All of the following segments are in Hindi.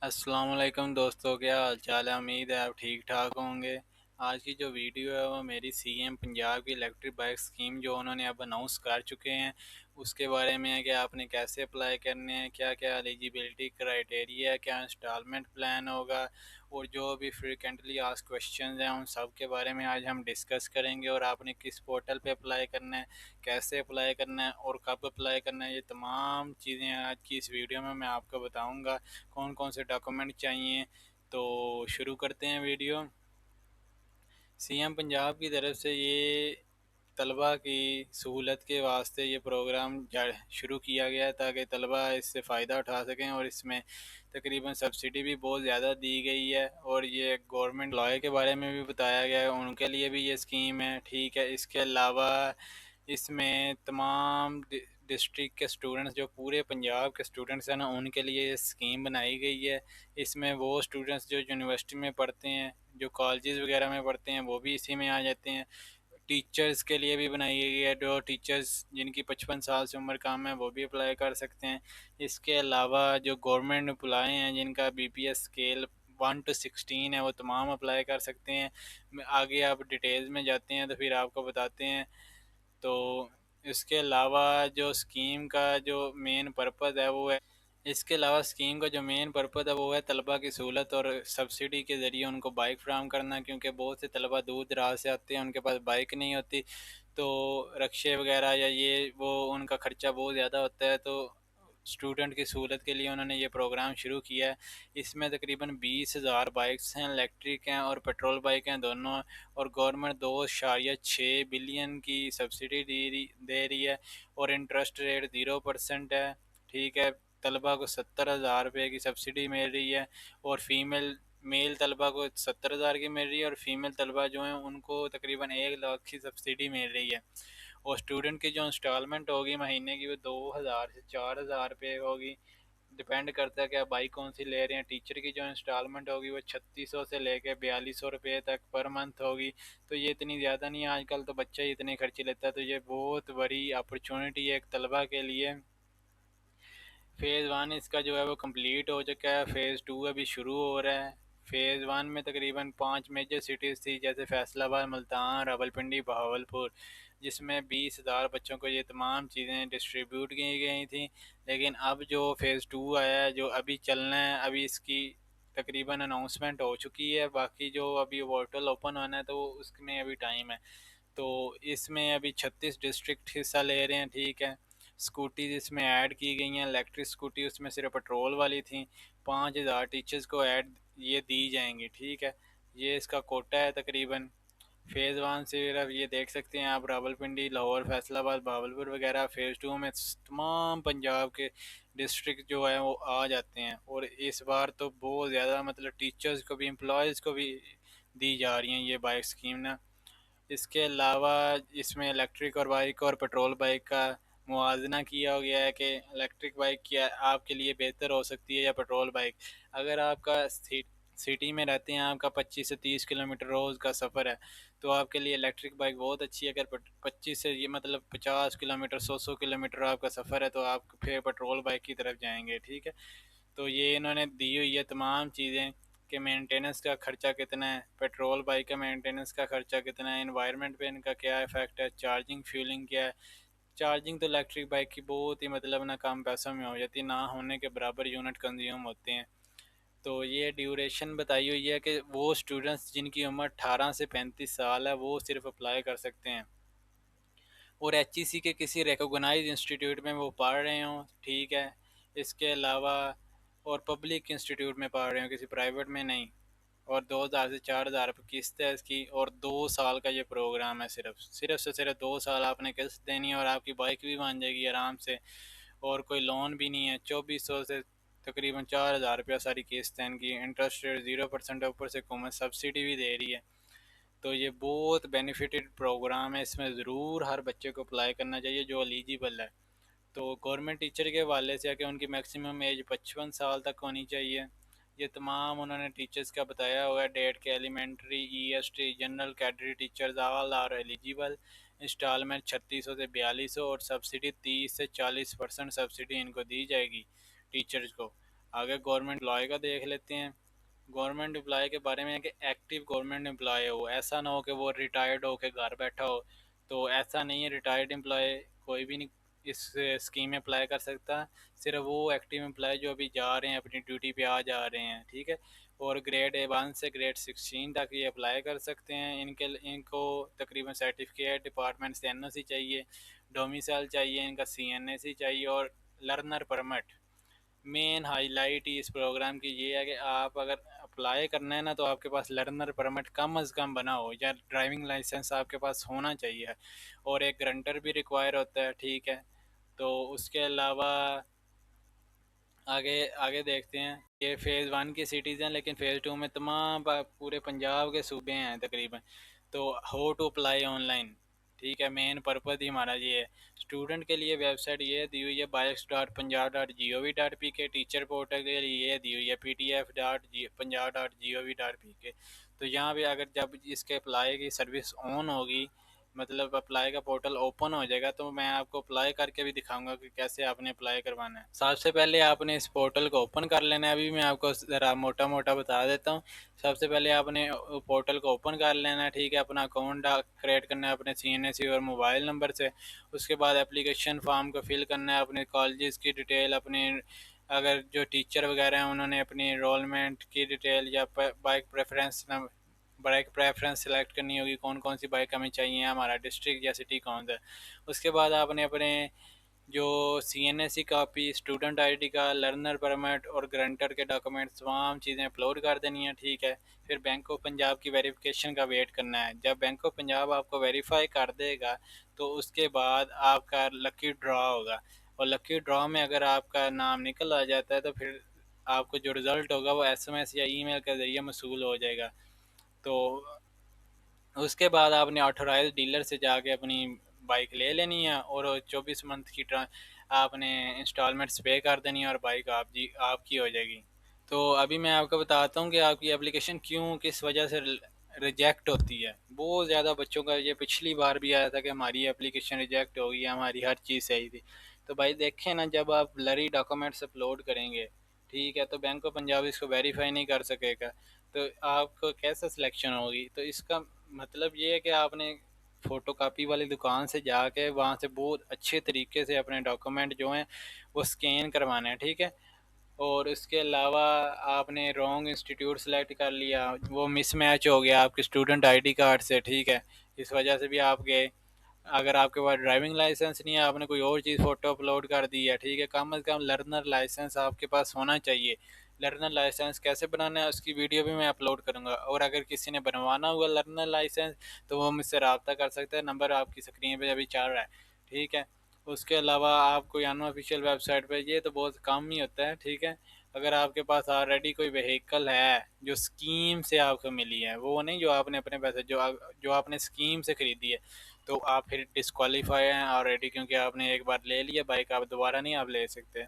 अस्सलाम वालेकुम दोस्तों, क्या हाल चाल है। उम्मीद है आप ठीक ठाक होंगे। आज की जो वीडियो है वो मेरी सीएम पंजाब की इलेक्ट्रिक बाइक स्कीम जो उन्होंने अब अनाउंस कर चुके हैं उसके बारे में है कि आपने कैसे अप्लाई करने हैं, क्या क्या एलिजिबिलिटी क्राइटेरिया है, क्या इंस्टॉलमेंट प्लान होगा और जो भी फ्रिक्वेंटली आस्क्ड क्वेश्चंस हैं उन सब के बारे में आज हम डिस्कस करेंगे। और आपने किस पोर्टल पे अप्लाई करना है, कैसे अप्लाई करना है और कब अप्लाई करना है, ये तमाम चीज़ें आज की इस वीडियो में मैं आपको बताऊँगा। कौन कौन से डॉक्यूमेंट चाहिए, तो शुरू करते हैं वीडियो। सीएम पंजाब की तरफ से ये तलबा की सहूलत के वास्ते ये प्रोग्राम शुरू किया गया है ताकि तलबा इससे फ़ायदा उठा सकें। और इसमें तकरीबन सब्सिडी भी बहुत ज़्यादा दी गई है और ये गवर्नमेंट एम्प्लॉय के बारे में भी बताया गया है, उनके लिए भी ये स्कीम है। ठीक है, इसके अलावा इसमें तमाम डिस्ट्रिक्ट के स्टूडेंट्स जो पूरे पंजाब के स्टूडेंट्स हैं ना, उनके लिए ये स्कीम बनाई गई है। इसमें वो स्टूडेंट्स जो यूनिवर्सिटी में पढ़ते हैं, जो कॉलेजेस वगैरह में पढ़ते हैं, वो भी इसी में आ जाते हैं। टीचर्स के लिए भी बनाई गई है, जो टीचर्स जिनकी 55 साल से उम्र कम है वो भी अप्लाई कर सकते हैं। इसके अलावा जो गवर्नमेंट एम्प्लॉय हैं जिनका बीपीएस स्केल 1 to 16 है वो तमाम अप्लाई कर सकते हैं। आगे आप डिटेल्स में जाते हैं तो फिर आपको बताते हैं। तो इसके अलावा जो स्कीम का जो मेन पर्पज़ है वो है, इसके अलावा स्कीम का जो मेन पर्पज़ है वो है तलबा की सहूलत और सब्सिडी के ज़रिए उनको बाइक फ्राहम करना, क्योंकि बहुत से तलबा दूर दराज से आते हैं, उनके पास बाइक नहीं होती, तो रक्शे वगैरह या ये वो उनका ख़र्चा बहुत ज़्यादा होता है। तो स्टूडेंट की सहूलत के लिए उन्होंने ये प्रोग्राम शुरू किया है। इसमें तकरीबन 20,000 बाइक्स हैं, इलेक्ट्रिक हैं और पेट्रोल बाइक हैं दोनों। और गवर्नमेंट 2.6 बिलियन की सब्सिडी दे रही है और इंटरेस्ट रेट 0% है। ठीक है, तलबा को 70,000 रुपये की सब्सिडी मिल रही है और मेल तलबा को 70,000 की मिल रही है और फीमेल तलबा जो हैं उनको तकरीबन 1 लाख की सब्सिडी मिल रही है। और स्टूडेंट की जो इंस्टॉलमेंट होगी महीने की वो 2,000 से 4,000 रुपये होगी। डिपेंड करता है कि आप बाइक कौन सी ले रहे हैं। टीचर की जो इंस्टॉलमेंट होगी वो 3600 से लेके 4200 रुपये तक पर मंथ होगी। तो ये इतनी ज़्यादा नहीं है, आजकल तो बच्चा ही इतने खर्चे लेता है, तो ये बहुत बड़ी अपॉर्चुनिटी है एक तलबा के लिए। फ़ेज़ 1 इसका जो है वो कंप्लीट हो चुका है, फ़ेज़ 2 अभी शुरू हो रहा है। फ़ेज़ 1 में तकरीबन 5 मेजर सिटीज़ थी, जैसे फैसलाबाद, मुल्तान, रावलपिंडी, बहावलपुर, जिसमें 20,000 बच्चों को ये तमाम चीज़ें डिस्ट्रीब्यूट की गई थी। लेकिन अब जो फ़ेज़ 2 आया है, जो अभी चलना है, अभी इसकी तकरीबन अनाउंसमेंट हो चुकी है, बाकी जो अभी पोर्टल ओपन होना है तो उसमें अभी टाइम है। तो इसमें अभी 36 डिस्ट्रिक्ट हिस्सा ले रहे हैं। ठीक है, स्कूटीज़ इसमें ऐड की गई हैं, इलेक्ट्रिक स्कूटी उसमें सिर्फ पेट्रोल वाली थी। 5,000 टीचर्स को ऐड ये दी जाएंगी। ठीक है, ये इसका कोटा है तकरीबन। फ़ेज़ 1 सिर्फ ये देख सकते हैं आप, रावलपिंडी, लाहौर, फैसलाबाद, बहावलपुर वगैरह। फ़ेज़ 2 में तमाम पंजाब के डिस्ट्रिक्ट जो है वो आ जाते हैं। और इस बार तो बहुत ज़्यादा मतलब टीचर्स को भी, एम्प्लॉयज़ को भी दी जा रही हैं ये बाइक स्कीम ना। इसके अलावा इसमें इलेक्ट्रिक और बाइक और पेट्रोल बाइक का मुआवजना किया गया है कि इलेक्ट्रिक बाइक क्या आपके लिए बेहतर हो सकती है या पेट्रोल बाइक। अगर आपका सिटी में रहते हैं, आपका 25 से 30 किलोमीटर रोज़ का सफ़र है, तो आपके लिए इलेक्ट्रिक बाइक बहुत अच्छी है। अगर 25 से ये मतलब 50 किलोमीटर, 100 किलोमीटर आपका सफ़र है तो आप फिर पेट्रोल बाइक की तरफ जाएंगे। ठीक है, तो ये इन्होंने दी हुई है तमाम चीज़ें कि मेंटेनेंस का ख़र्चा कितना है, पेट्रोल बाइक का मेंटेनेंस का ख़र्चा कितना है, एनवायरनमेंट पे इनका क्या इफ़ेक्ट है, चार्जिंग फ्यूलिंग क्या है। चार्जिंग तो इलेक्ट्रिक बाइक की बहुत ही मतलब ना कम पैसों में हो जाती है, ना होने के बराबर यूनिट कंज्यूम होते हैं। तो ये ड्यूरेशन बताई हुई है कि वो स्टूडेंट्स जिनकी उम्र 18 से 35 साल है वो सिर्फ अप्लाई कर सकते हैं और एचईसी के किसी रिकॉग्नाइज इंस्टीट्यूट में वो पढ़ रहे हों। ठीक है, इसके अलावा और पब्लिक इंस्टीट्यूट में पढ़ रहे हों, किसी प्राइवेट में नहीं। और 2,000 से 4,000 रुपये किस्त है इसकी और 2 साल का ये प्रोग्राम है। सिर्फ 2 साल आपने किस्त देनी है और आपकी बाइक भी बन जाएगी आराम से। और कोई लोन भी नहीं है। 2400 से तकरीबन 4,000 रुपया सारी किस्त है इनकी। इंटरेस्ट रेट 0% है, ऊपर से हुकूमत सब्सिडी भी दे रही है। तो ये बहुत बेनिफिटेड प्रोग्राम है, इसमें ज़रूर हर बच्चे को अप्लाई करना चाहिए जो एलिजिबल है। तो गवर्नमेंट टीचर के हवाले से है कि उनकी मैक्सिमम एज 55 साल तक होनी चाहिए। ये तमाम उन्होंने टीचर्स का बताया हुआ है। डेट के elementary, EST, general category teachers all are eligible. Installment 3600 से 4200 और सब्सिडी 30 से 40% सब्सिडी इनको दी जाएगी टीचर्स को। आगे गवर्नमेंट एम्प्लॉय का देख लेते हैं। गवर्नमेंट एम्प्लॉय के बारे में है कि एक्टिव गवर्नमेंट एम्प्लॉय हो, ऐसा ना हो कि वो रिटायर्ड हो के घर बैठा हो। तो ऐसा नहीं है, रिटायर्ड एम्प्लॉय कोई भी नहीं इस स्कीम में अप्लाई कर सकता। सिर्फ वो एक्टिव एम्प्लॉय जो अभी जा रहे हैं, अपनी ड्यूटी पे आ जा रहे हैं, ठीक है। और ग्रेड 1 से ग्रेड 16 तक ये अप्लाई कर सकते हैं। इनको तकरीबन सर्टिफिकेट डिपार्टमेंट से एनओसी चाहिए, डोमिसाइल चाहिए, इनका सीएनएसी चाहिए और लर्नर परमिट। मेन हाईलाइट इस प्रोग्राम की ये है कि आप अगर अप्लाई करना है ना, तो आपके पास लर्नर परमिट कम अज़ कम बना हो, या ड्राइविंग लाइसेंस आपके पास होना चाहिए। और एक ग्रंटर भी रिक्वायर होता है, ठीक है। तो उसके अलावा आगे आगे देखते हैं। ये फ़ेज़ 1 की सिटीज़ हैं, लेकिन फ़ेज़ 2 में तमाम पूरे पंजाब के सूबे हैं तकरीबन। तो हाउ टू अप्लाई ऑनलाइन, ठीक है, मेन पर्पज़ ही हमारा ये है। स्टूडेंट के लिए वेबसाइट ये दी हुई है bikes.punjab.gov.pk। टीचर पोर्टल के लिए ये दी हुई है ptf.punjab.gov.pk। तो यहाँ पे अगर जब इसके अप्लाई की सर्विस ऑन होगी, मतलब अप्लाई का पोर्टल ओपन हो जाएगा, तो मैं आपको अप्लाई करके भी दिखाऊंगा कि कैसे आपने अप्लाई करवाना है। सबसे पहले आपने इस पोर्टल को ओपन कर लेना है। अभी मैं आपको ज़रा मोटा मोटा बता देता हूँ। सबसे पहले आपने पोर्टल को ओपन कर लेना है, ठीक है। अपना अकाउंट क्रिएट करना है अपने सीएनएसी और मोबाइल नंबर से। उसके बाद एप्लीकेशन फॉर्म को फिल करना है, अपने कॉलेज की डिटेल, अपने अगर जो टीचर वगैरह हैं उन्होंने अपनी इनरोलमेंट की डिटेल, या बाइक प्रेफरेंस सेलेक्ट करनी होगी, कौन कौन सी बाइक हमें चाहिए, हमारा डिस्ट्रिक्ट या सिटी कौन सा है। उसके बाद आपने अपने जो सीएनएसी कॉपी, स्टूडेंट आईडी का, लर्नर परमिट और ग्रंटर के डॉक्यूमेंट्स, तमाम चीज़ें अपलोड कर देनी है, ठीक है। फिर बैंक ऑफ पंजाब की वेरिफिकेशन का वेट करना है। जब बैंक ऑफ पंजाब आपको वेरीफाई कर देगा, तो उसके बाद आपका लकी ड्रॉ होगा। और लकी ड्रॉ में अगर आपका नाम निकल आ जाता है, तो फिर आपको जो रिज़ल्ट होगा वो एसएमएस या ईमेल के ज़रिए मसूल हो जाएगा। तो उसके बाद आपने ऑथोराइज डीलर से जाके अपनी बाइक ले लेनी है, और 24 मंथ की आपने इंस्टॉलमेंट्स पे कर देनी है, और बाइक आपकी हो जाएगी। तो अभी मैं आपको बताता हूँ कि आपकी एप्लीकेशन क्यों, किस वजह से रिजेक्ट होती है। बहुत ज़्यादा बच्चों का ये पिछली बार भी आया था कि हमारी एप्लीकेशन रिजेक्ट हो गई है, हमारी हर चीज़ सही थी। तो भाई देखें ना, जब आप ब्लरी डॉक्यूमेंट्स अपलोड करेंगे, ठीक है, तो बैंक ऑफ पंजाब इसको वेरीफाई नहीं कर सकेगा। तो आपको कैसे सिलेक्शन होगी? तो इसका मतलब ये है कि आपने फ़ोटो कापी वाली दुकान से जाके वहाँ से बहुत अच्छे तरीके से अपने डॉक्यूमेंट जो हैं वो स्कैन करवाना है, ठीक है। और इसके अलावा आपने रॉन्ग इंस्टीट्यूट सेलेक्ट कर लिया, वो मिसमैच हो गया आपके स्टूडेंट आईडी कार्ड से, ठीक है। इस वजह से भी आप गए। अगर आपके पास ड्राइविंग लाइसेंस नहीं है, आपने कोई और चीज़ फ़ोटो अपलोड कर दी है, ठीक है। कम अज़ कम लर्नर लाइसेंस आपके पास होना चाहिए। लर्नर लाइसेंस कैसे बनाना है उसकी वीडियो भी मैं अपलोड करूँगा। और अगर किसी ने बनवाना हुआ लर्नर लाइसेंस, तो वो मुझसे रब्ता कर सकता है, नंबर आपकी स्क्रीन पे अभी चल रहा है, ठीक है। उसके अलावा आप कोई अनऑफिशियल वेबसाइट पे, ये तो बहुत कम ही होता है, ठीक है। अगर आपके पास ऑलरेडी कोई व्हीकल है जो स्कीम से आपको मिली है, वो नहीं जो आपने अपने पैसे जो आपने स्कीम से ख़रीदी है, तो आप फिर डिस्क्वालीफाई हैं ऑलरेडी, क्योंकि आपने एक बार ले लिया बाइक, आप दोबारा नहीं आप ले सकते,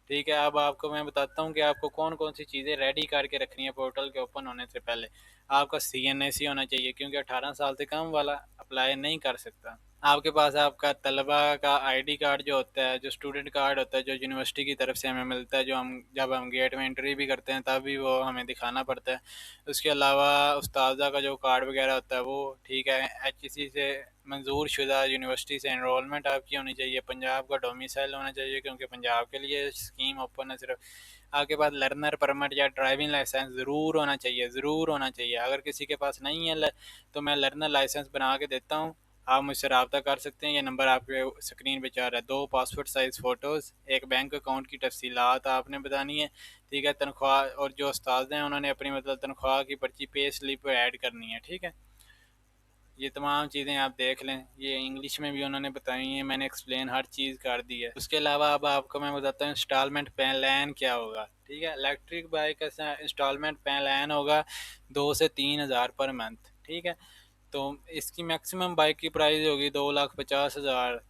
ठीक है। अब आपको मैं बताता हूँ कि आपको कौन कौन सी चीज़ें रेडी करके रखनी है पोर्टल के ओपन होने से पहले। आपका सीएनएसी होना चाहिए, क्योंकि 18 साल से कम वाला अप्लाई नहीं कर सकता। आपके पास आपका तलबा का आईडी कार्ड जो होता है, जो स्टूडेंट कार्ड होता है, जो यूनिवर्सिटी की तरफ से हमें मिलता है, जो हम जब हम गेट में एंट्री भी करते हैं तब भी वो हमें दिखाना पड़ता है। उसके अलावा उस्तादा का जो कार्ड वगैरह होता है वो, ठीक है। एचईसी से मंजूर शुदा यूनिवर्सिटी से एनरोलमेंट आपकी होनी चाहिए। पंजाब का डोमिसाइल होना चाहिए, क्योंकि पंजाब के लिए स्कीम ओपन है सिर्फ। आपके पास लर्नर परमिट या ड्राइविंग लाइसेंस ज़रूर होना चाहिए, ज़रूर होना चाहिए। अगर किसी के पास नहीं है तो मैं लर्नर लाइसेंस बना के देता हूँ, आप मुझसे रब्ता कर सकते हैं। ये नंबर आपके स्क्रीन पे चल रहा है। 2 पासपोर्ट साइज़ फ़ोटोज़, एक बैंक अकाउंट की तफसीलात आपने बतानी है, ठीक है। तनख्वाह और जो उस्ताद हैं उन्होंने अपनी मतलब तनख्वाह की पर्ची पे स्लिप ऐड करनी है, ठीक है। ये तमाम चीज़ें आप देख लें, ये इंग्लिश में भी उन्होंने बताई हैं, मैंने एक्सप्लेन हर चीज़ कर दी है। उसके अलावा अब आपको मैं बताता हूँ इंस्टॉलमेंट प्लान क्या होगा, ठीक है। इलेक्ट्रिक बाइक का इंस्टॉलमेंट प्लान होगा 2 से 3 हज़ार पर मंथ, ठीक है। तो इसकी मैक्सिमम बाइक की प्राइस होगी 2,50,000।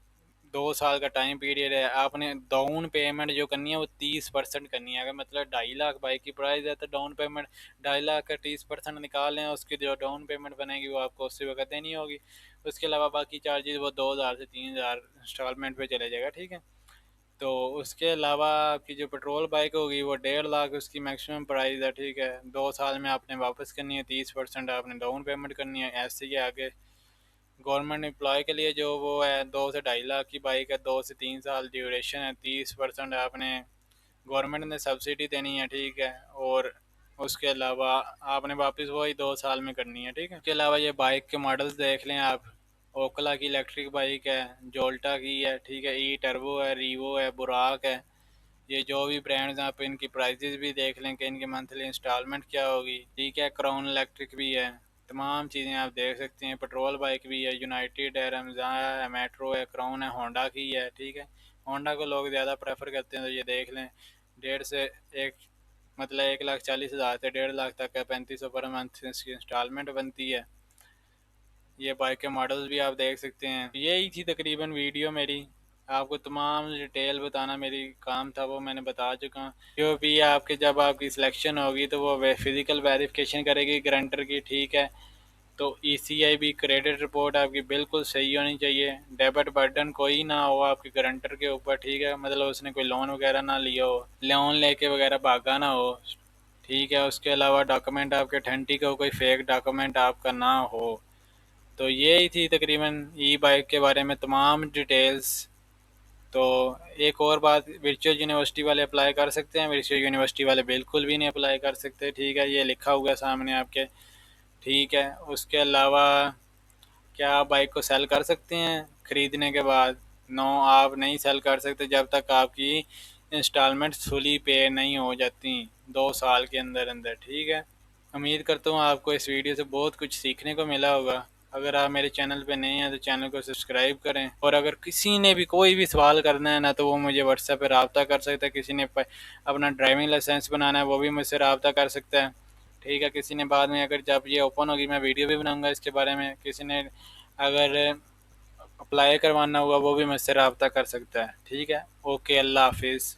2 साल का टाइम पीरियड है। आपने डाउन पेमेंट जो करनी है वो 30% करनी है। अगर मतलब 2.5 लाख बाइक की प्राइस है, तो डाउन पेमेंट 2.5 लाख का 30% निकालें, उसकी जो डाउन पेमेंट बनेगी वो आपको उसी वक्त देनी होगी। उसके अलावा बाकी चार्जेस वो 2,000 से 3,000 इंस्टॉलमेंट पे चले जाएगा, ठीक है। तो उसके अलावा आपकी जो पेट्रोल बाइक होगी वो 1.5 लाख उसकी मैक्सिमम प्राइस है, ठीक है। 2 साल में आपने वापस करनी है, 30% आपने डाउन पेमेंट करनी है। ऐसे ही आगे गवर्नमेंट एम्प्लॉय के लिए जो वो है 2 से 2.5 लाख की बाइक है, 2 से 3 साल ड्यूरेशन है, 30% आपने गवर्नमेंट ने सब्सिडी देनी है, ठीक है। और उसके अलावा आपने वापस वही 2 साल में करनी है, ठीक है। इसके अलावा ये बाइक के मॉडल्स देख लें आप। ओकला की इलेक्ट्रिक बाइक है, जोल्टा की है, ठीक है, ई टर्बो है, रीवो है, बुराक है। ये जो भी ब्रांड्स हैं आप इनकी प्राइजेस भी देख लें कि इनकी मंथली इंस्टॉलमेंट क्या होगी, ठीक है। क्राउन इलेक्ट्रिक भी है, तमाम चीज़ें आप देख सकते हैं। पेट्रोल बाइक भी है, यूनाइटेड है, रमज़ा है, मेट्रो है, क्राउन है, होंडा की है, ठीक है। होंडा को लोग ज़्यादा प्रेफर करते हैं, तो ये देख लें। 1.5 से 1 मतलब 1,40,000 से 1.5 लाख तक है, 3500 पर मंथ इसकी इंस्टॉलमेंट बनती है। ये बाइक के मॉडल्स भी आप देख सकते हैं। यही थी तकरीबन वीडियो मेरी। आपको तमाम डिटेल बताना मेरी काम था, वो मैंने बता चुका हूँ। जो भी आपके जब आपकी सिलेक्शन होगी तो वो फिज़िकल वेरिफिकेशन करेगी गारंटर की, ठीक है। तो ईसीआई भी क्रेडिट रिपोर्ट आपकी बिल्कुल सही होनी चाहिए। डेबिट बर्डन कोई ना हो आपके गारंटर के ऊपर, ठीक है। मतलब उसने कोई लोन वगैरह ना लिया हो, लोन लेके वगैरह भागा ना हो, ठीक है। उसके अलावा डॉक्यूमेंट आपके अथेंटिक हो, कोई फेक डॉक्यूमेंट आपका ना हो। तो यही थी तकरीबन ई बाइक के बारे में तमाम डिटेल्स। तो एक और बात, वर्चुअल यूनिवर्सिटी वाले अप्लाई कर सकते हैं, वर्चुअल यूनिवर्सिटी वाले बिल्कुल भी नहीं अप्लाई कर सकते, ठीक है। ये लिखा हुआ है सामने आपके, ठीक है। उसके अलावा क्या आप बाइक को सेल कर सकते हैं ख़रीदने के बाद? नो, आप नहीं सेल कर सकते जब तक आपकी इंस्टॉलमेंट फुली पे नहीं हो जाती 2 साल के अंदर अंदर, ठीक है। उम्मीद करता हूँ आपको इस वीडियो से बहुत कुछ सीखने को मिला होगा। अगर आप मेरे चैनल पे नए हैं तो चैनल को सब्सक्राइब करें, और अगर किसी ने भी कोई भी सवाल करना है ना, तो वो मुझे व्हाट्सएप पे रब्ता कर सकता है। किसी ने अपना ड्राइविंग लाइसेंस बनाना है, वो भी मुझसे रब्ता कर सकता है, ठीक है। किसी ने बाद में, अगर जब ये ओपन होगी मैं वीडियो भी बनाऊँगा इसके बारे में, किसी ने अगर अप्लाई करवाना हुआ वो भी मुझसे रब्ता कर सकता है, ठीक है। ओके, अल्लाह हाफिज़।